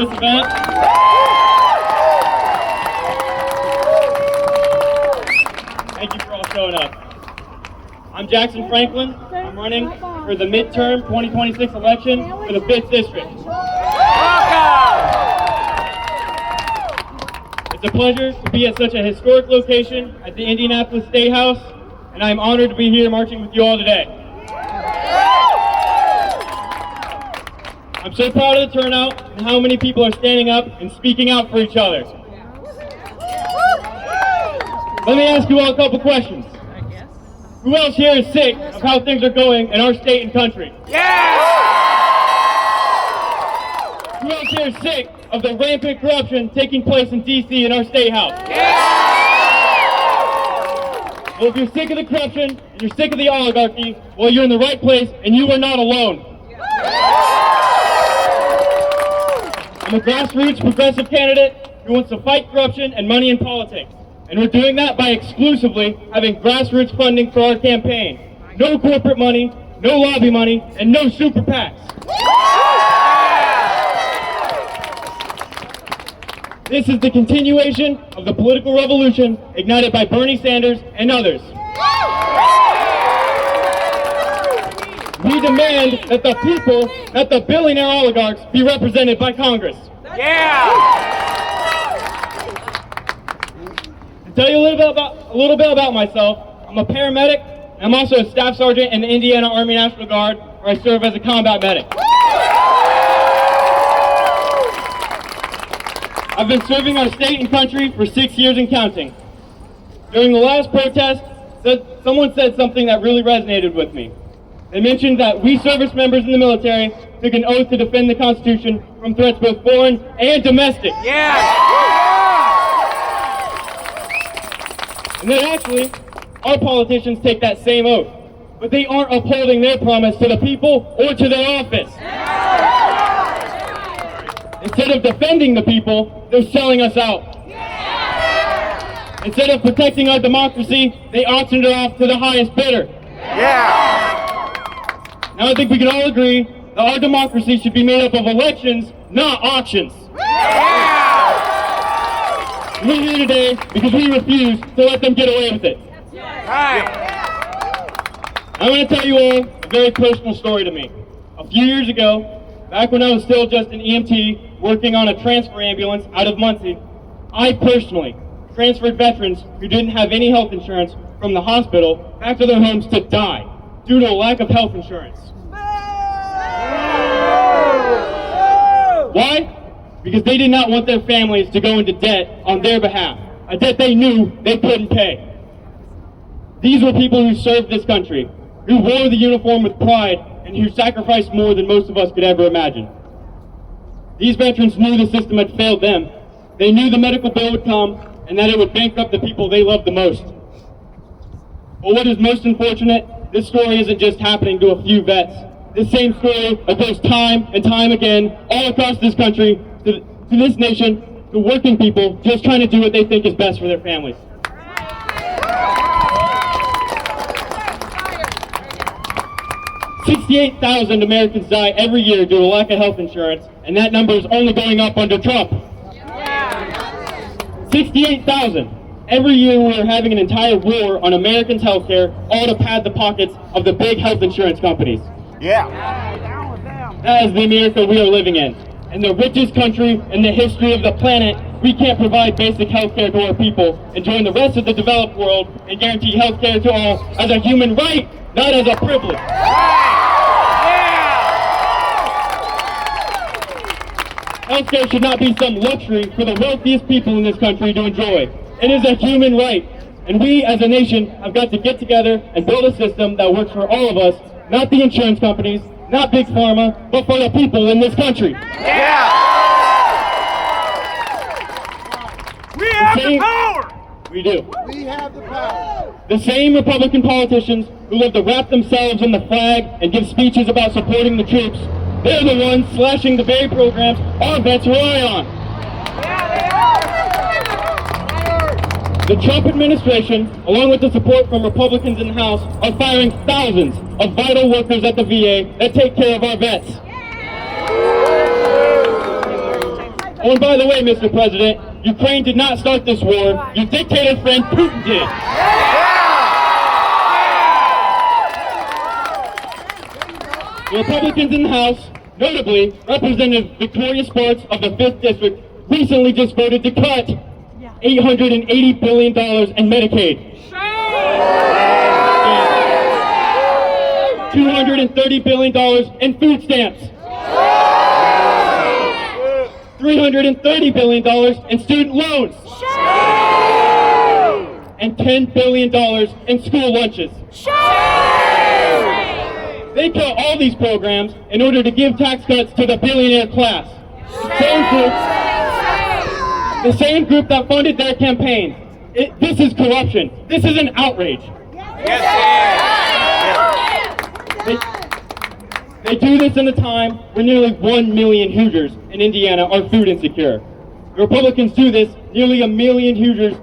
this event. Thank you for all showing up. I'm Jackson Franklin. I'm running for the midterm 2026 election for the 5th District. It's a pleasure to be at such a historic location at the Indianapolis State House, and I'm honored to be here marching with you all today. I'm so proud of the turnout and how many people are standing up and speaking out for each other. Let me ask you all a couple questions. Who else here is sick of how things are going in our state and country? Who else here is sick of the rampant corruption taking place in D.C. in our state house? Well, if you're sick of the corruption and you're sick of the oligarchy, well, you're in the right place and you are not alone. I'm a grassroots progressive candidate who wants to fight corruption and money in politics. And we're doing that by exclusively having grassroots funding for our campaign. No corporate money, no lobby money, and no super PACs. This is the continuation of the political revolution ignited by Bernie Sanders and others. We demand that the people, that the billionaire oligarchs, be represented by Congress. To tell you a little bit about myself, I'm a paramedic, and I'm also a staff sergeant in the Indiana Army National Guard, where I serve as a combat medic. I've been serving our state and country for 6 years and counting. During the last protest, someone said something that really resonated with me. They mentioned that we service members in the military took an oath to defend the Constitution from threats both foreign and domestic. And then actually, our politicians take that same oath, but they aren't upholding their promise to the people or to their office. Instead of defending the people, they're selling us out. Instead of protecting our democracy, they auctioned it off to the highest bidder. Now I think we can all agree that our democracy should be made up of elections, not auctions. We're here today because we refuse to let them get away with it. I'm going to tell you all a very personal story to me. A few years ago, back when I was still just an EMT working on a transfer ambulance out of Muncie, I personally transferred veterans who didn't have any health insurance from the hospital back to their homes to die due to a lack of health insurance. Why? Because they did not want their families to go into debt on their behalf, a debt they knew they couldn't pay. These were people who served this country, who wore the uniform with pride, and who sacrificed more than most of us could ever imagine. These veterans knew the system had failed them. They knew the medical bill would come, and that it would bankrupt the people they loved the most. But what is most unfortunate, this story isn't just happening to a few vets. This same story occurs time and time again all across this country, to this nation, to working people just trying to do what they think is best for their families. $68,000 Americans die every year due to lack of health insurance, and that number is only going up under Trump. 68,000. Every year we are having an entire war on Americans' health care, all to pad the pockets of the big health insurance companies. That is the America we are living in. In the richest country in the history of the planet, we can't provide basic health care to our people and join the rest of the developed world and guarantee health care to all as a human right, not as a privilege. Healthcare should not be some luxury for the wealthiest people in this country to enjoy. It is a human right, and we as a nation have got to get together and build a system that works for all of us, not the insurance companies, not big pharma, but for the people in this country. We have the power! We do. We have the power. The same Republican politicians who love to wrap themselves in the flag and give speeches about supporting the troops, they're the ones slashing the very programs our vets rely on. The Trump administration, along with the support from Republicans in the House, are firing thousands of vital workers at the VA that take care of our vets. Oh, and by the way, Mr. President, Ukraine did not start this war. Your dictator friend Putin did. The Republicans in the House, notably Representative Victoria Sparz of the 5th District, recently just voted to cut $880 billion in Medicaid. $230 billion in food stamps. $330 billion in student loans. And $10 billion in school lunches. They cut all these programs in order to give tax cuts to the billionaire class. The same group that funded their campaign. This is corruption. This is an outrage. They do this in a time where nearly 1 million Hoosiers in Indiana are food insecure. The Republicans do this, nearly 1 million Hoosiers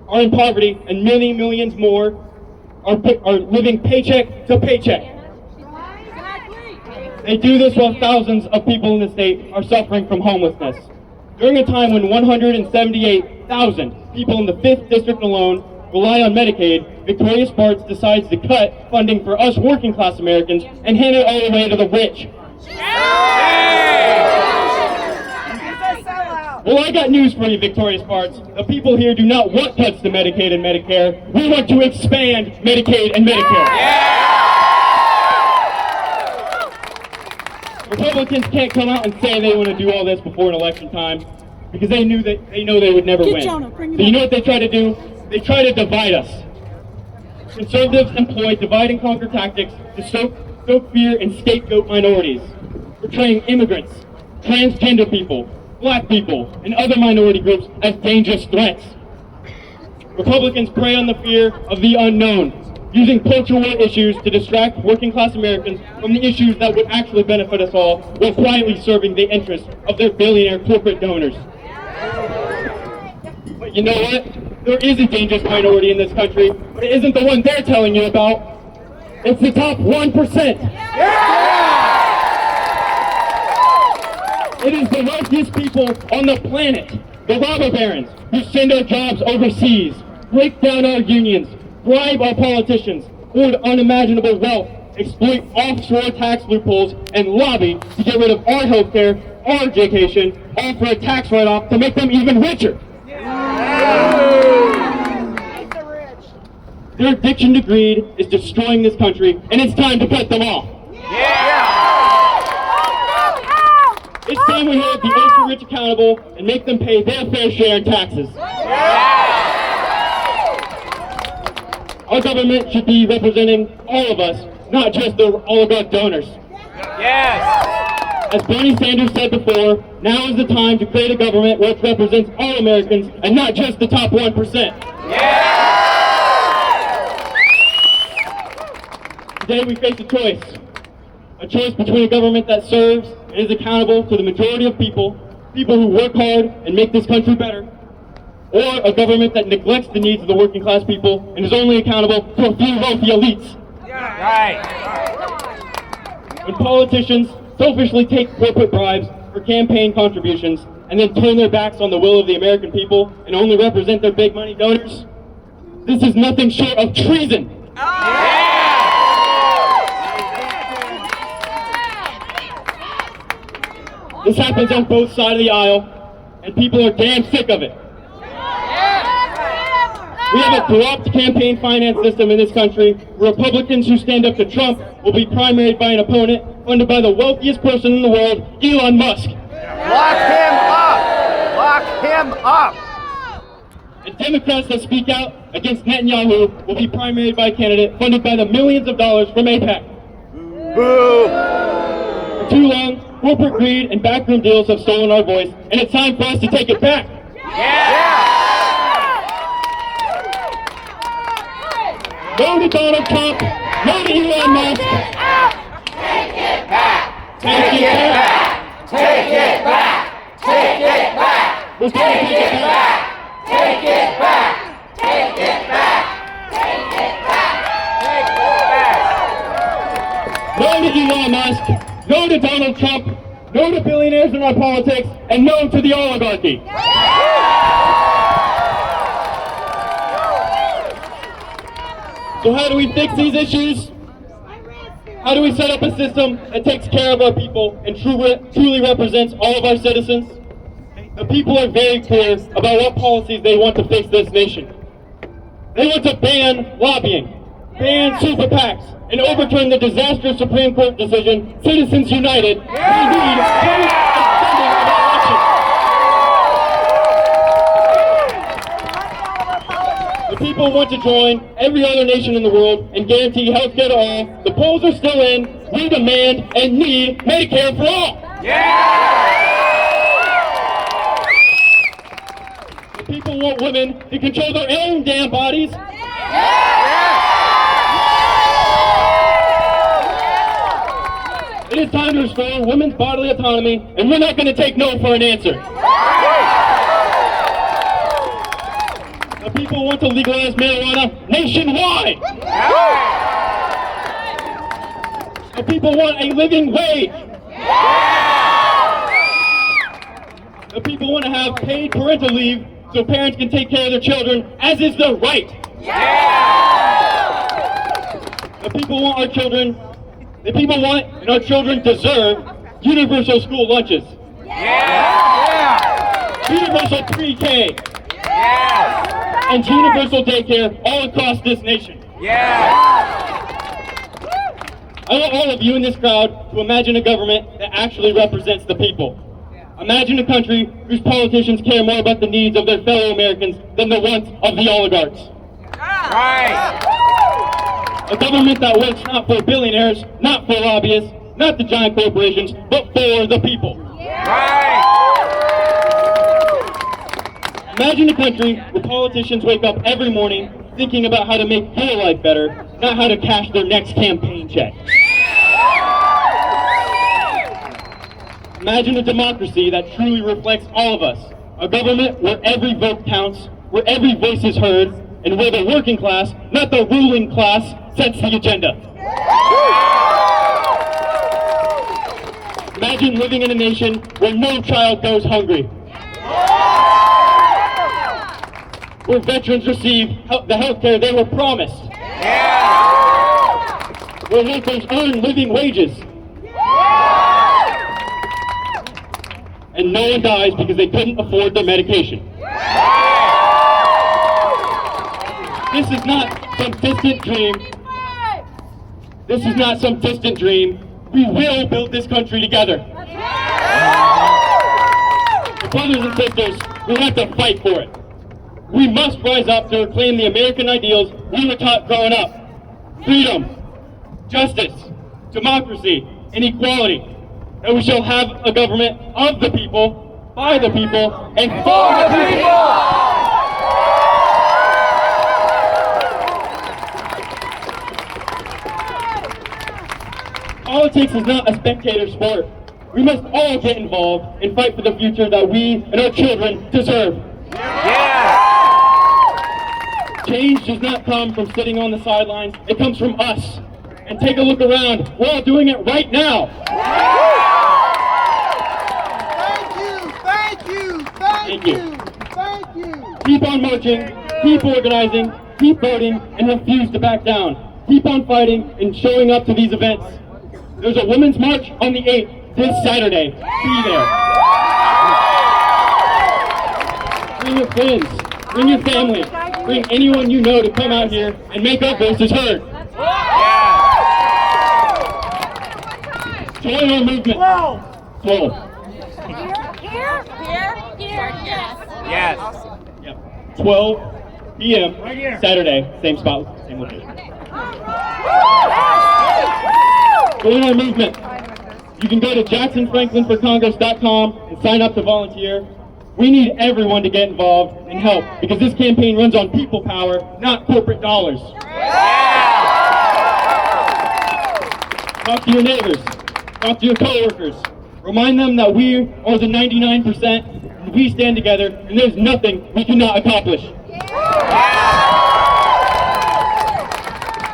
are in poverty, and many millions more are living paycheck to paycheck. They do this while thousands of people in the state are suffering from homelessness. During a time when 178,000 people in the 5th District alone rely on Medicaid, Victoria Sparz decides to cut funding for us working class Americans and hand it all away to the rich. Well, I got news for you, Victoria Sparz. The people here do not want cuts to Medicaid and Medicare. We want to expand Medicaid and Medicare. Republicans can't come out and say they want to do all this before an election time because they know they would never win. So you know what they try to do? They try to divide us. Conservatives employ divide and conquer tactics to stoke fear and scapegoat minorities, portraying immigrants, transgender people, black people, and other minority groups as dangerous threats. Republicans prey on the fear of the unknown, using cultural issues to distract working class Americans from the issues that would actually benefit us all, while quietly serving the interests of their billionaire corporate donors. But you know what? There is a dangerous minority in this country, but it isn't the one they're telling you about. It's the top 1%. It is the wealthiest people on the planet, the robber barons, who send our jobs overseas, break down our unions, bribe our politicians, hoard unimaginable wealth, exploit offshore tax loopholes, and lobby to get rid of our health care, our education, all for a tax write-off to make them even richer. Their addiction to greed is destroying this country, and it's time to cut them off. It's time we hold the ultra-rich accountable and make them pay their fair share in taxes. Our government should be representing all of us, not just the oligarch donors. As Bernie Sanders said before, now is the time to create a government which represents all Americans and not just the top 1%. Today we face a choice between a government that serves and is accountable to the majority of people who work hard and make this country better, or a government that neglects the needs of the working class people and is only accountable to a few wealthy elites. When politicians selfishly take corporate bribes for campaign contributions and then turn their backs on the will of the American people and only represent their big money donors, this is nothing short of treason. This happens on both sides of the aisle, and people are damn sick of it. We have a corrupt campaign finance system in this country where Republicans who stand up to Trump will be primaried by an opponent funded by the wealthiest person in the world, Elon Musk. Lock him up! Lock him up! And Democrats that speak out against Netanyahu will be primaried by a candidate funded by the millions of dollars from AIPAC. Boo! For too long, corporate greed and backroom deals have stolen our voice, and it's time for us to take it back. No to Donald Trump, no to Elon Musk. Take it back! Take it back! Take it back! Take it back! We're going to take it back. Take it back! Take it back! Take it back! Take it back! No to Elon Musk, no to Donald Trump, No to billionaires in our politics, and no to the oligarchy. So how do we fix these issues? How do we set up a system that takes care of our people and truly represents all of our citizens? The people are very clear about what policies they want to fix this nation. They want to ban lobbying, ban super PACs, and overturn the disastrous Supreme Court decision, Citizens United, who need vote and funding of our election. The people want to join every other nation in the world and guarantee health care to all. The polls are still in. We demand and need Medicare for all. The people want women to control their own damn bodies. It is time to restore women's bodily autonomy, and we're not going to take no for an answer. The people want to legalize marijuana nationwide. The people want a living wage. The people want to have paid parental leave so parents can take care of their children, as is their right. The people want our children, the people want and our children deserve universal school lunches. Universal pre-K. And universal daycare all across this nation. I want all of you in this crowd to imagine a government that actually represents the people. Imagine a country whose politicians care more about the needs of their fellow Americans than the wants of the oligarchs. A government that works not for billionaires, not for lobbyists, not the giant corporations, but for the people. Imagine a country where politicians wake up every morning thinking about how to make your life better, not how to cash their next campaign check. Imagine a democracy that truly reflects all of us. A government where every vote counts, where every voice is heard, and where the working class, not the ruling class, sets the agenda. Imagine living in a nation where no child goes hungry. Where veterans receive the health care they were promised. Where workers earn living wages. And no one dies because they couldn't afford their medication. This is not some distant dream. This is not some distant dream. We will build this country together. Brothers and sisters, we have to fight for it. We must rise up to reclaim the American ideals we were taught growing up. Freedom, justice, democracy, and equality. And we shall have a government of the people, by the people, and for the people! Politics is not a spectator sport. We must all get involved and fight for the future that we and our children deserve. Change does not come from sitting on the sidelines. It comes from us. And take a look around. We're all doing it right now. Thank you. Keep on marching, keep organizing, keep voting, and refuse to back down. Keep on fighting and showing up to these events. There's a women's march on the 8th this Saturday. Be there. Bring your friends, bring your family, bring anyone you know to come out here and make our voices heard. Join our movement. 12. Yes. Yep. 12 p.m. Saturday, same spot, same location. Join our movement. You can go to JacksonFranklinForCongress.com and sign up to volunteer. We need everyone to get involved and help because this campaign runs on people power, not corporate dollars. Talk to your neighbors. Talk to your coworkers. Remind them that we are the 99% and we stand together and there's nothing we cannot accomplish.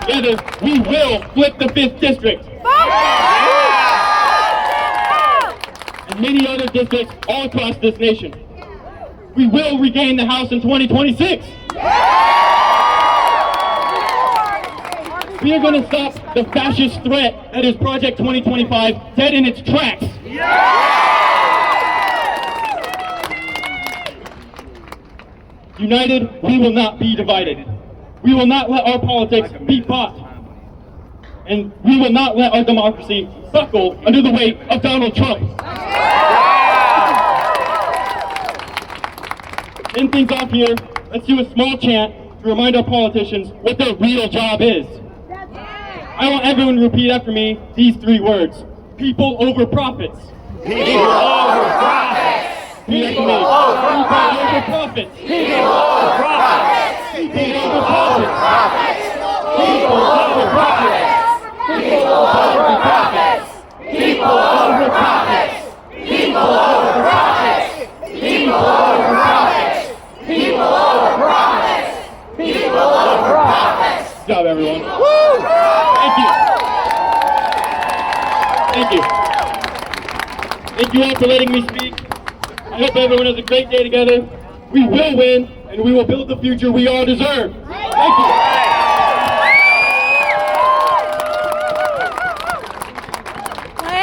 Together, we will flip the 5th district. many other districts all across this nation. We will regain the House in 2026. We are going to stop the fascist threat that is Project 2025 dead in its tracks. United, we will not be divided. We will not let our politics be bought. And we will not let our democracy buckle under the weight of Donald Trump. End things off here, let's do a small chant to remind our politicians what their real job is. I want everyone to repeat after me these three words. People over profits. People over profits. People over profits. People over profits. People over profits. People over profits. People over profits. People over profits. People over profits. People over profits. People over profits. People over profits. Good job, everyone. Thank you. Thank you. Thank you all for letting me speak. I hope everyone has a great day together. We will win, and we will build the future we all deserve. Thank you.